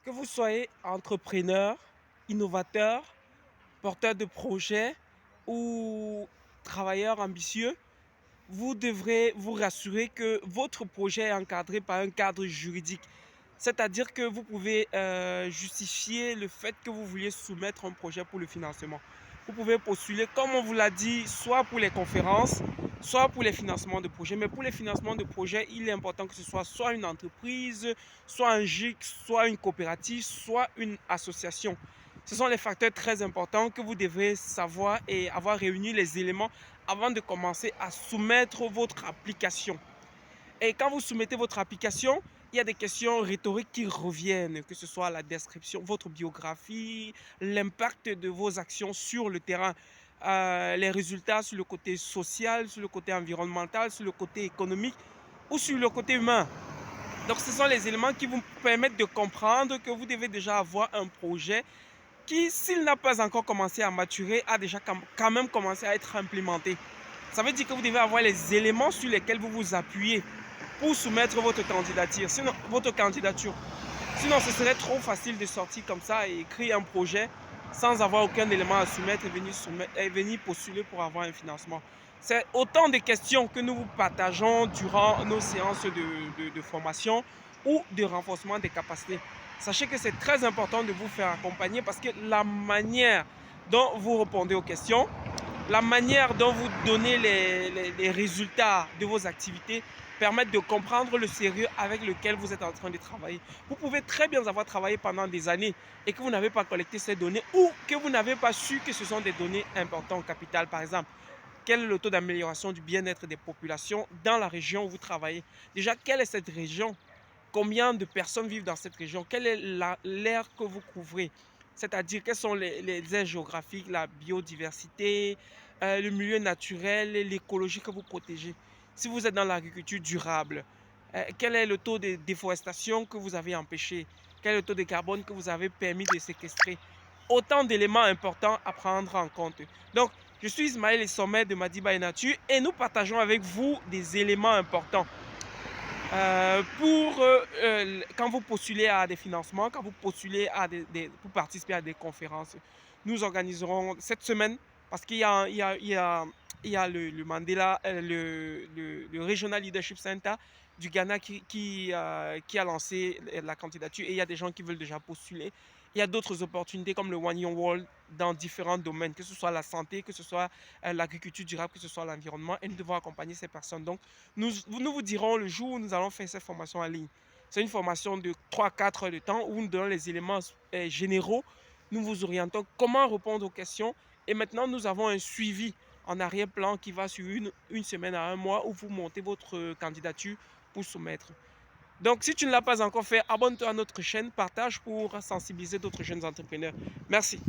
Que vous soyez entrepreneur, innovateur, porteur de projet ou travailleur ambitieux, vous devrez vous rassurer que votre projet est encadré par un cadre juridique. C'est-à-dire que vous pouvez justifier le fait que vous vouliez soumettre un projet pour le financement. Vous pouvez postuler, comme on vous l'a dit, soit pour les conférences, soit pour les financements de projets. Mais pour les financements de projets, il est important que ce soit une entreprise, soit un GIC, soit une coopérative, soit une association. Ce sont les facteurs très importants que vous devrez savoir et avoir réuni les éléments avant de commencer à soumettre votre application. Et quand vous soumettez votre application, il y a des questions rhétoriques qui reviennent, que ce soit la description, votre biographie, l'impact de vos actions sur le terrain, les résultats sur le côté social, sur le côté environnemental, sur le côté économique ou sur le côté humain. Donc ce sont les éléments qui vous permettent de comprendre que vous devez déjà avoir un projet qui, s'il n'a pas encore commencé à maturer, a déjà quand même commencé à être implémenté. Ça veut dire que vous devez avoir les éléments sur lesquels vous vous appuyez pour soumettre votre candidature. Sinon, ce serait trop facile de sortir comme ça et créer un projet sans avoir aucun élément à soumettre et venir postuler pour avoir un financement. C'est autant de questions que nous vous partageons durant nos séances de formation ou de renforcement des capacités. Sachez que c'est très important de vous faire accompagner parce que la manière dont vous répondez aux questions, la manière dont vous donnez les résultats de vos activités permettent de comprendre le sérieux avec lequel vous êtes en train de travailler. Vous pouvez très bien avoir travaillé pendant des années et que vous n'avez pas collecté ces données ou que vous n'avez pas su que ce sont des données importantes, capitales. Par exemple, quel est le taux d'amélioration du bien-être des populations dans la région où vous travaillez? Déjà, quelle est cette région? Combien de personnes vivent dans cette région? Quelle est l'aire que vous couvrez? C'est-à-dire, quelles sont les aires géographiques, la biodiversité, le milieu naturel, l'écologie que vous protégez? Si vous êtes dans l'agriculture durable, quel est le taux de déforestation que vous avez empêché? Quel est le taux de carbone que vous avez permis de séquestrer? Autant d'éléments importants à prendre en compte. Donc, je suis Ismaël Sommet de Madiba et Nature et nous partageons avec vous des éléments importants. Quand vous postulez à des financements, quand vous postulez pour participer à des conférences, nous organiserons cette semaine, parce qu'il y a le Mandela, le Regional Leadership Center du Ghana qui a lancé la candidature et il y a des gens qui veulent déjà postuler. Il y a d'autres opportunités comme le One Young World dans différents domaines, que ce soit la santé, que ce soit l'agriculture durable, que ce soit l'environnement, et nous devons accompagner ces personnes. Donc, nous vous dirons le jour où nous allons faire cette formation en ligne. C'est une formation de 3 à 4 heures de temps où nous donnons les éléments généraux. Nous vous orientons comment répondre aux questions. Et maintenant, nous avons un suivi en arrière-plan qui va sur une semaine à un mois où vous montez votre candidature pour soumettre. Donc, si tu ne l'as pas encore fait, abonne-toi à notre chaîne, partage pour sensibiliser d'autres jeunes entrepreneurs. Merci.